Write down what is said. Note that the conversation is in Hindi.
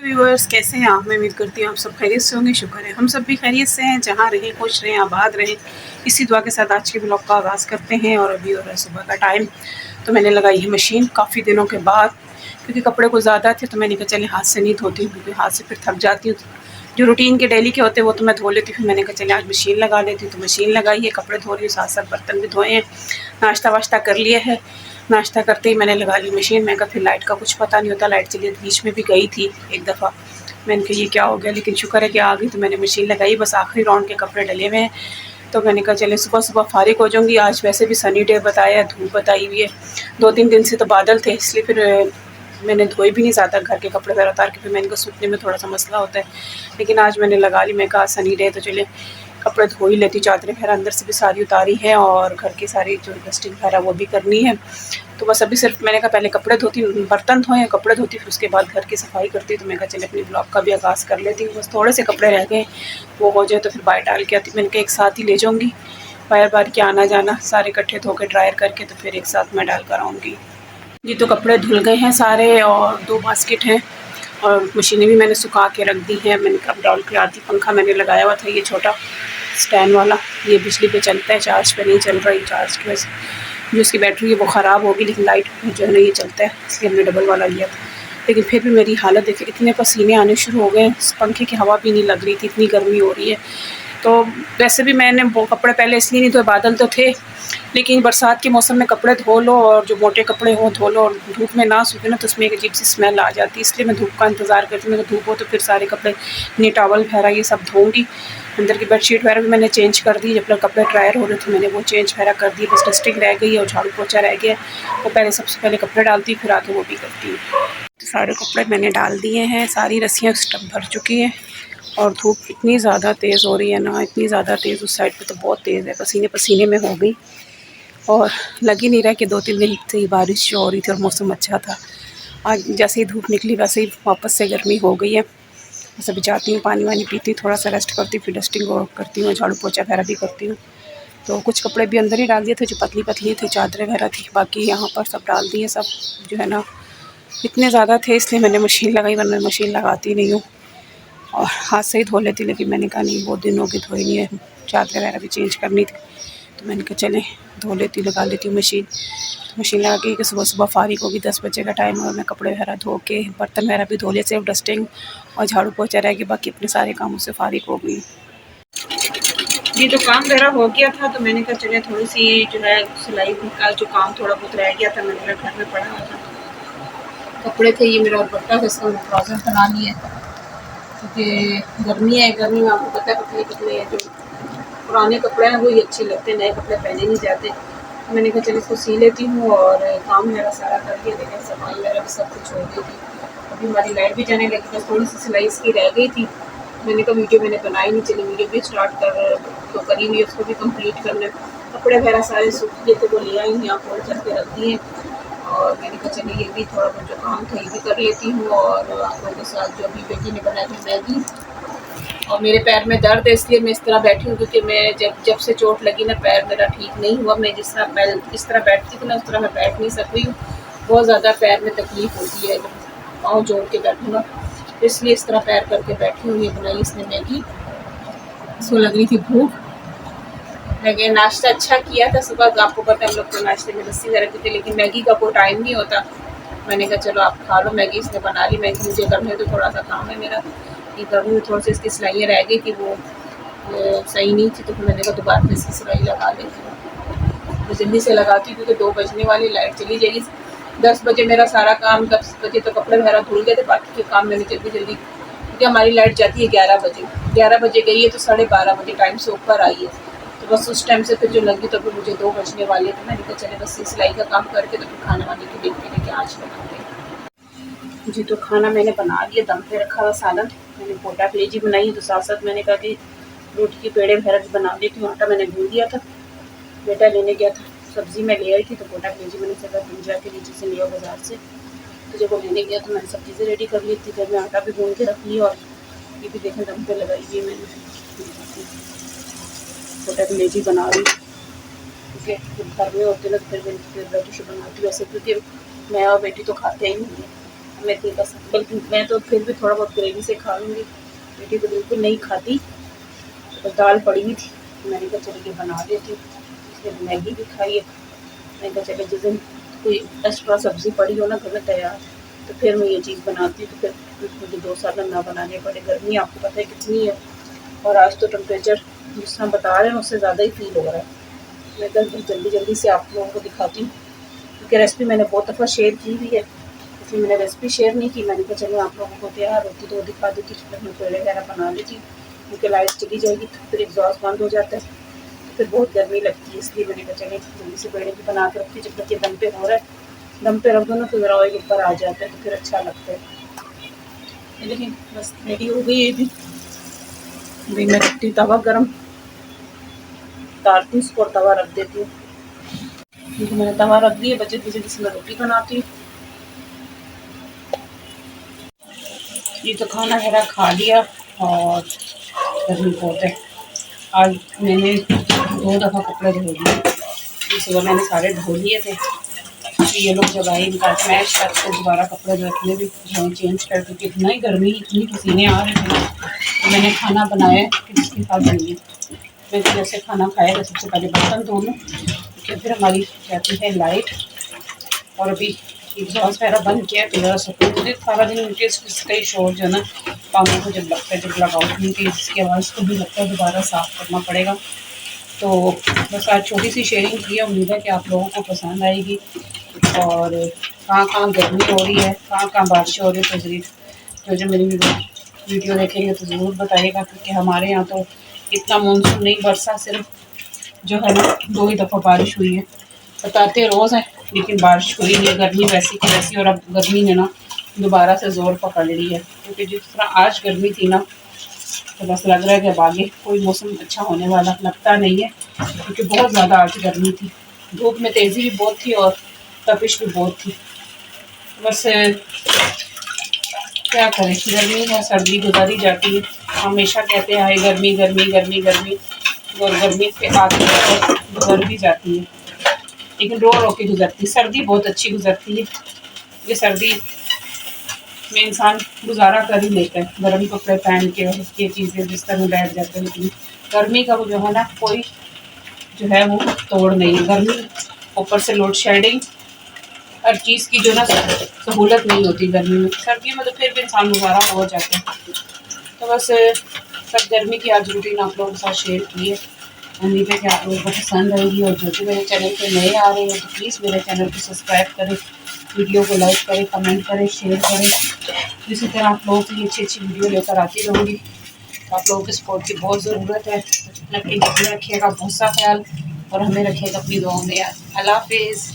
व्यूअर्स, कैसे हैं आप? मैं उम्मीद करती हूँ आप सब खैरियत से होंगे। शुक्र है हम सब भी खैरियत से हैं। जहाँ रहें खुश रहें, आबाद रहें, इसी दुआ के साथ आज के ब्लॉग का आगाज़ करते हैं। और अभी हो रहा है सुबह का टाइम, तो मैंने लगाई है मशीन काफ़ी दिनों के बाद, क्योंकि कपड़े कुछ ज़्यादा थे तो मैंने कहा चले हाथ से नहीं धोती हूँ, क्योंकि हाथ से फिर थक जाती हूँ। जो रूटीन के डेली के होते हैं वो तो मैं धो लेती हूँ, फिर मैंने कहा चले आज मशीन लगा लेती हूँ। तो मशीन लगाई है, कपड़े धो रही हूँ, साथ साथ बर्तन भी धोए हैं, नाश्ता वाश्ता कर लिया है। नाश्ता करते ही मैंने लगा ली मशीन। मैं कहा फिर लाइट का कुछ पता नहीं होता, लाइट चली बीच में भी गई थी एक दफ़ा। मैंने कहा ये क्या हो गया, लेकिन शुक्र है कि आ गई। तो मैंने मशीन लगाई, बस आखिरी राउंड के कपड़े डले हुए हैं। तो मैंने कहा चले सुबह सुबह फारिग हो जाऊँगी। आज वैसे भी सनी डे बताया है, धूप बताई हुई है। 2-3 दिन से तो बादल थे, इसलिए फिर मैंने धोए भी नहीं ज़्यादा घर के कपड़े ज़रा उतार के, फिर मैंने कहा सूखने में थोड़ा सा मसला होता है। लेकिन आज मैंने लगा ली, मैं कहा सनी डे तो चले कपड़े धो ही लेती। चादरें वगैरह अंदर से भी सारी उतारी है और घर की सारी जो डस्टिंग वगैरह वो भी करनी है। तो बस अभी सिर्फ मैंने कहा पहले कपड़े धोती, बर्तन धोए, कपड़े धोती, फिर उसके बाद घर की सफाई करती। तो मैं कहा चले अपनी ब्लॉग का भी आगाज़ कर लेती हूँ। बस थोड़े से कपड़े रह गए, वो हो जाए तो फिर बाहर डाल के आती। मैंने कहा एक साथ ही ले जाऊँगी, बार बार के आना जाना, सारे इकट्ठे धो के ड्रायर करके तो फिर एक साथ मैं डाल कर आऊँगी जी। तो कपड़े धुल गए हैं सारे और 2 बास्केट हैं और मशीनें भी मैंने सुखा के रख दी हैं। मैंने कब डाल के आती। पंखा मैंने लगाया हुआ था ये छोटा स्टैंड वाला, ये बिजली पे चलता है, चार्ज पे नहीं चल रहा है। चार्ज की वजह से जो इसकी बैटरी है वो ख़राब होगी, लेकिन लाइट जो है ना ये चलता है, इसलिए हमने डबल वाला लिया था। लेकिन फिर भी मेरी हालत देखिए, इतने पसीने आने शुरू हो गए हैं, पंखे की हवा भी नहीं लग रही थी, इतनी गर्मी हो रही है। तो वैसे भी मैंने वो कपड़े पहले इसलिए नहीं धोए, बादल तो थे, लेकिन बरसात के मौसम में कपड़े धो लो और जो मोटे कपड़े हों धो लो और धूप में ना सूखे ना तो उसमें एक अजीब सी स्मेल आ जाती है। इसलिए मैं धूप का इंतज़ार करती हूँ। मैं धूप हो तो फिर सारे कपड़े नहीं, टॉवल वगैरह ये सब धोऊँगी। अंदर की बेडशीट वगैरह भी मैंने चेंज कर दी, जब तक कपड़े ड्रायर हो रहे थे मैंने वो चेंज वगैरह कर दी। बस डस्टिंग रह गई और झाड़ू पोछा रह गया। वो पहले सबसे पहले कपड़े डालती हूँ, फिर आके वो भी करती हूँ। तो सारे कपड़े मैंने डाल दिए हैं, सारी रस्सियाँ टब भर चुकी हैं। और धूप इतनी ज़्यादा तेज़ हो रही है ना, इतनी ज़्यादा तेज़, उस साइड पे तो बहुत तेज़ है, पसीने पसीने में हो गई। और लग ही नहीं रहा कि 2-3 दिन से ही बारिश हो रही थी और मौसम अच्छा था। आज जैसे ही धूप निकली वैसे ही वापस से गर्मी हो गई है। बस अभी जाती हूँ, पानी वानी पीती हूँ, थोड़ा सा रेस्ट करती हूँ, फिर डस्टिंग और करती हूँ, झाड़ू पोछा वगैरह भी करती हूँ। तो कुछ कपड़े भी अंदर ही डाल दिए थे जो पतली पतली थी, चादरें वगैरह थी, बाकी यहाँ पर सब डाल दिए। सब जो है ना इतने ज़्यादा थे इसलिए मैंने मशीन लगाई, वरना मशीन लगाती नहीं हूँ और हाथ से ही धो लेती। लेकिन मैंने कहा नहीं, बहुत दिन हो गए धोई नहीं है, चादर वगैरह भी चेंज करनी थी। तो मैंने कहा चलें धो लेती, लगा लेती हूँ मशीन। तो मशीन लगा के सुबह सुबह फारिग होगी, 10 बजे का टाइम, और मैं कपड़े वगैरह धो के बर्तन वगैरह भी धो लिए, सिर्फ डस्टिंग और झाड़ू पोछा रह गया, बाकी अपने सारे कामों से फारिग हो गई जी। तो काम वगैरह हो गया था तो मैंने कहा चले थोड़ी सी जो है सिलाई का जो काम थोड़ा बहुत रह गया था, मैंने घर में पड़ा हुआ था, कपड़े थे, ये मेरा दुपट्टा था, इसका मैंने ट्राउज़र बना लिया क्योंकि गर्मी है। गर्मी में आपको पता है पतले पतले जो पुराने कपड़े हैं वही अच्छे लगते हैं, नए कपड़े पहने नहीं जाते। मैंने कहा चलिए इसको सी लेती हूँ और काम मेरा सारा कर दिया। देखिए सफाई वगैरह भी सब कुछ हो गई थी। अभी हमारी लाइट भी जाने लगी, बस थोड़ी सी सिलाई इसकी रह गई थी। मैंने कहा वीडियो मैंने बनाई नहीं, चली वीडियो भी स्टार्ट कर तो करी हुई, उसको भी कंप्लीट करना। कपड़े वगैरह सारे सूख गए थे, वो ले आई, यहाँ फोल्ड करके रख दिए। और मैंने कहा चलिए ये भी थोड़ा बहुत जो काम था ये भी कर लेती हूँ। और आप लोगों के साथ जो अभी बेटी ने बनाई थी मैगी, और मेरे पैर में दर्द है इसलिए मैं इस तरह बैठी हूँ, क्योंकि मैं जब से चोट लगी ना पैर मेरा ठीक नहीं हुआ। मैं जिस तरह बैठती थी ना उस तरह मैं बैठ नहीं सक रही हूँ। बहुत ज़्यादा पैर में तकलीफ़ होती है जब पाँव जोड़ के बैठूँ ना, इसलिए इस तरह पैर करके बैठी हूँ। ये बनाई इसने मैगी, इसको लग रही थी भूख। मैंने नाश्ता अच्छा किया था सुबह, आपको पता है हम लोग तो नाश्ते में लस्सी वगैरह पीते, लेकिन मैगी का कोई टाइम नहीं होता। मैंने कहा चलो आप खा लो मैगी, इसने बना ली मैगी। मुझे घर में तो थोड़ा सा काम है मेरा, ये गर्मी में थोड़ी सी इसकी सिलाइयाँ रह गई थी, वो सही नहीं थी, तो फिर मैंने कहा दोबारा से इसकी सिलाई लगा लेती हूँ। तो जल्दी से लगाती हूँ क्योंकि 2 बजने वाली, लाइट चली जाएगी। 10 बजे मेरा सारा काम, 10 बजे तो कपड़े वगैरह धुल गए थे, बाकी के काम मैंने जल्दी जल्दी, क्योंकि हमारी लाइट जाती है 11 बजे। 11 बजे गई है तो 12:30 बजे टाइम से ऊपर आई है, तो बस उस टाइम से फिर जो लगी तो फिर मुझे 2 बजने वाले। तो मैंने कहा चले बस ये सिलाई का काम करके तो फिर खाने वाने की देखते हैं कि आज बनाते हैं जी। तो खाना मैंने बना लिया, दम पे रखा हुआ सालन। मैंने पोटा कलेजी बनाई है, तो साथ साथ मैंने कहा कि रोटी के पेड़े वगैरह भी बना लेती हूँ। आटा मैंने भून दिया था, बेटा लेने गया था, सब्ज़ी मैं ले आई थी, तो पोटा कलेजी मैंने जगह भूंजा के नीचे से लिया बाज़ार से। तो जब वो लेने गया तो मैंने सब चीज़ें रेडी कर ली थी, घर में आटा भी भून के रख लिया। और ये भी देखें दम पे लगाई हुई मैंने, पोटा कलेजी बना रही हूँ क्योंकि घर में होते ना फिर बेटी से बनाती हूँ ऐसे, क्योंकि मैं और बेटी तो खाते ही नहीं है, मेथी का साग, बल्कि मैं तो फिर भी थोड़ा बहुत ग्रेवी से खा लूँगी, बेटी तो बिल्कुल नहीं खाती। तो दाल पड़ी हुई थी, मैंने कहा चलो ये बना देती हूँ। इसने मैगी भी खाई है, मैंने कहा चलो जिस दिन कोई एक्स्ट्रा सब्ज़ी पड़ी हो ना घर में तैयार, तो फिर मैं ये चीज़ बनाती हूँ, तो फिर मुझे 2 सालन ना बनाने पड़े। गर्मी आपको पता है कितनी है, और आज तो टेम्परेचर जिस तरह बता रहे हैं उससे ज़्यादा ही फील हो रहा है। मैं कल जल्दी से आप लोगों को दिखाती हूँ, क्योंकि रेसिपी मैंने बहुत दफ़ा शेयर की हुई है, इसलिए मैंने रेसिपी शेयर नहीं की। मैंने कहा चलो आप लोगों को तैयार होती तो दिखा देती, फिर मैं पेड़े वगैरह बना लेती हूँ, क्योंकि लाइट चली जाएगी फिर एग्जॉस्ट बंद हो जाता है, तो फिर बहुत गर्मी लगती है। इसलिए मैंने कहा चले जल्दी से पेड़े भी बना के रखती, जब तक ये दम पे हो रहा है, दम पे रख दो ना तो ज़रा ऑयल ऊपर आ जाता है, तो फिर अच्छा लगता है। लेकिन बस रेडी हो गई है अभी मैं रखती हूँ तवा गर्म, उतारती हूँ इसको और तवा रख देती हूँ, क्योंकि मैंने तवा रख दिया। बचे जिसमें मैं रोटी बनाती हूँ। ये तो खाना वगैरह खा लिया और गर्मी बहुत है। आज मैंने 2 दफ़ा कपड़े धो लिए, सुबह मैंने सारे धो लिए थे, कि ये लोग जब आए इनका स्मैश करके दोबारा कपड़े रखने भी चेंज कर, क्योंकि इतना ही गर्मी, इतनी पसीने आ रहे थे। तो मैंने खाना बनाया कि जिसके साथ बनिए, मैं तो जैसे खाना खाएगा सबसे पहले बर्तन धो लूँ, क्योंकि फिर हमारी जाती है लाइट, और अभी एग्जॉस्ट वगैरह बंद किया तो ज़रा सुकून मुझे सारा दिन उनके इसका ही शोर जो है ना कानों को जब लगता है, जब लगाओ उनकी इसकी आवाज़ को भी लगता है दोबारा साफ़ करना पड़ेगा। तो बस आज छोटी सी शेयरिंग की है, उम्मीद है कि आप लोगों को पसंद आएगी। और कहाँ गर्मी हो रही है, कहाँ बारिश हो रही है, तो ज़रूर जो मेरी वीडियो देखेंगे तो ज़रूर बताइएगा, क्योंकि हमारे यहाँ तो इतना मानसून नहीं बरसा, सिर्फ जो है ना 2 ही दफ़ा बारिश हुई है। बताते रोज़ हैं लेकिन बारिश हुई नहीं, गर्मी वैसी की वैसी, और अब गर्मी ने ना दोबारा से ज़ोर पकड़ ली है, क्योंकि जिस तरह आज गर्मी थी ना, तो बस लग रहा है कि अब आगे कोई मौसम अच्छा होने वाला लगता नहीं है, क्योंकि बहुत ज़्यादा आज गर्मी थी, धूप में तेज़ी भी बहुत थी और तपिश भी बहुत थी। बस क्या करें, गर्मी है सर्दी गुजारी जाती है। हमेशा कहते हैं हाय गर्मी गर्मी गर्मी गर्मी, और गर्मी पे आती है और गुजर भी जाती है, लेकिन रो रो के गुजरती है। सर्दी बहुत अच्छी गुजरती है, ये सर्दी में इंसान गुजारा कर ही लेता है, गर्म कपड़े पहन के और ये चीज़ें जिस तरह बैठ जाते हैं, लेकिन गर्मी का वो जो है ना कोई जो है वो तोड़ नहीं है। गर्मी ऊपर से लोड शेडिंग, हर चीज़ की जो ना सहूलत नहीं होती गर्मी में। सर्दी में तो फिर भी इंसान गुजारा हो जाता है। तो बस सब गर्मी की आज रूटीन आप लोगों के साथ शेयर की है, उम्मीद है कि आप लोगों को पसंद आएगी। और जो भी मेरे चैनल पे नए आ रहे हैं तो प्लीज़ मेरे चैनल को सब्सक्राइब करें, वीडियो को लाइक करें, कमेंट करें, शेयर करें। इसी तरह आप लोगों के लिए अच्छी वीडियो लेकर आती रहूँगी। आप लोगों के सपोर्ट की बहुत ज़रूरत है। अपने रखिएगा बहुत सा ख्याल, और हमें रखिएगा अपनी दुआओं में याद। अल्लाह हाफिज़।